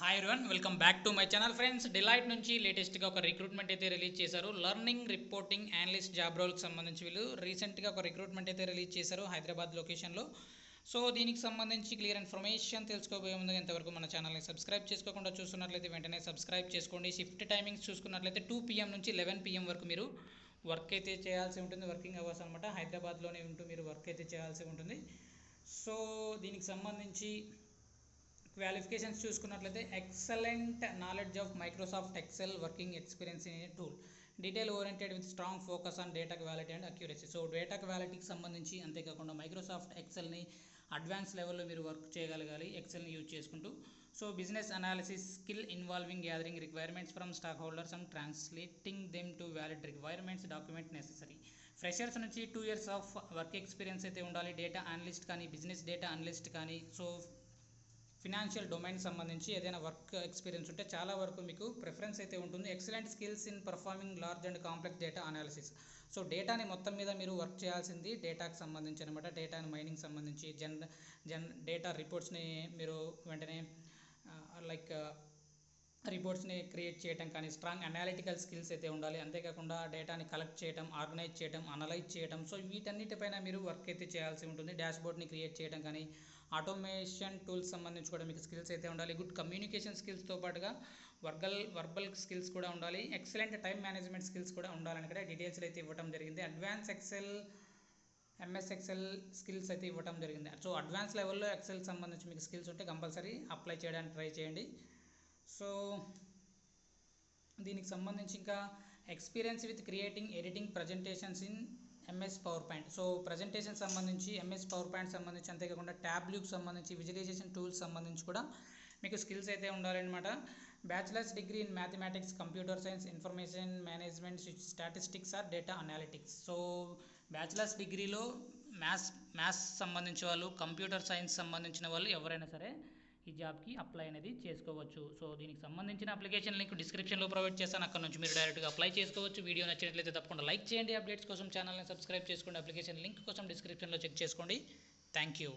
Hi everyone, welcome back to my channel friends. Delight నుంచి లేటెస్ట్గా ఒక రిక్రూట్మెంట్ అయితే రిలీజ్ చేశారు. లర్నింగ్ రిపోర్టింగ్ అనలిస్ట్ జాబ్ రోల్కి సంబంధించి వీళ్ళు రీసెంట్గా ఒక రిక్రూట్మెంట్ అయితే రిలీజ్ చేశారు హైదరాబాద్ లొకేషన్లో. సో దీనికి సంబంధించి క్లియర్ ఇన్ఫర్మేషన్ తెలుసుకోబోయే ముందు ఇంతవరకు మన ఛానల్ని సబ్స్క్రైబ్ చేసుకోకుండా చూస్తున్నట్లయితే వెంటనే సబ్స్క్రైబ్ చేసుకోండి. షిఫ్ట్ టైమింగ్స్ చూసుకున్నట్లయితే 2 PM నుంచి 11 PM వరకు మీరు వర్క్ అయితే చేయాల్సి ఉంటుంది. వర్కింగ్ అవర్స్ అనమాట. హైదరాబాద్లోనే ఉంటూ మీరు వర్క్ అయితే చేయాల్సి ఉంటుంది. సో దీనికి సంబంధించి క్వాలిఫికేషన్స్ చూసుకున్నట్లయితే excellent knowledge of Microsoft Excel working experience in a tool, detail oriented with strong focus on data quality and accuracy. So data క్వాలిటీకి సంబంధించి అంతేకాకుండా మైక్రోసాఫ్ట్ ఎక్సెల్ని అడ్వాన్స్ లెవెల్లో మీరు వర్క్ చేయగలగాలి ఎక్సెల్ని యూజ్ చేసుకుంటూ. So business analysis skill involving gathering requirements from stock holders and translating them to valid requirements document necessary. Freshers నుంచి 2 years of work experience అయితే ఉండాలి. డేటా అనలిస్ట్ కానీ బిజినెస్ డేటా అనలిస్ట్ కానీ so financial domain సంబంధించి ఏదైనా work experience ఉంటే చాలా వరకు మీకు ప్రిఫరెన్స్ అయితే ఉంటుంది. Excellent skills in performing large and complex data analysis. So డేటాని మొత్తం మీద మీరు వర్క్ చేయాల్సింది డేటాకి సంబంధించి అనమాట. డేటా మైనింగ్ సంబంధించి డేటా రిపోర్ట్స్ని మీరు వెంటనే లైక్ రిపోర్ట్స్ని క్రియేట్ చేయడం కానీ స్ట్రాంగ్ అనాలిటికల్ స్కిల్స్ అయితే ఉండాలి. అంతేకాకుండా డేటాని కలెక్ట్ చేయడం, ఆర్గనైజ్ చేయడం, అనలైజ్ చేయడం. సో వీటన్నిటిపైన మీరు వర్క్ అయితే చేయాల్సి ఉంటుంది. డాష్బోర్డ్ని క్రియేట్ చేయడం కానీ ఆటోమేషన్ టూల్స్ సంబంధించి కూడా మీకు స్కిల్స్ అయితే ఉండాలి. గుడ్ కమ్యూనికేషన్ స్కిల్స్తో పాటుగా వర్బల్ స్కిల్స్ కూడా ఉండాలి. ఎక్సలెంట్ టైం మేనేజ్మెంట్ స్కిల్స్ కూడా ఉండాలని కూడా డీటెయిల్స్ అయితే ఇవ్వడం జరిగింది. Advance Excel MS Excel skills అయితే ఇవ్వడం జరిగింది. సో అడ్వాన్స్ లెవెల్లో ఎక్సెల్ సంబంధించి మీకు స్కిల్స్ ఉంటే కంపల్సరీ అప్లై చేయడానికి ట్రై చేయండి. సో దీనికి సంబంధించి ఇంకా experience with creating editing presentations in MS power point. So presentation సంబంధించి ఎంఎస్ పవర్ పాయింట్ సంబంధించి అంతేకాకుండా ట్యాబ్లూకి సంబంధించి విజువలైజేషన్ టూల్స్ సంబంధించి కూడా మీకు స్కిల్స్ అయితే ఉండాలన్నమాట. Bachelors degree in mathematics, computer science, information management, statistics or data analytics. So bachelors డిగ్రీలో మ్యాథ్స్ సంబంధించిన వాళ్ళు, కంప్యూటర్ సైన్స్ సంబంధించిన వాళ్ళు ఎవరైనా సరే ఈ జాబ్కి అప్లై అనేది చేసుకోవచ్చు. సో దీనికి సంబంధించిన అప్లికేషన్ లింక్ డిస్క్రిప్షన్లో ప్రొవైడ్ చేస్తాను. అక్కడ నుంచి మీరు డైరెక్ట్గా అప్లై చేసుకోవచ్చు. వీడియో నచ్చినట్లయితే తప్పకుండా లైక్ చేయండి. అప్డేట్స్ కోసం ఛానల్ని సబ్స్క్రైబ్ చేసుకోండి. అప్లికేషన్ లింక్ కోసం డిస్క్రిప్షన్లో చెక్ చేసుకోండి. Thank you.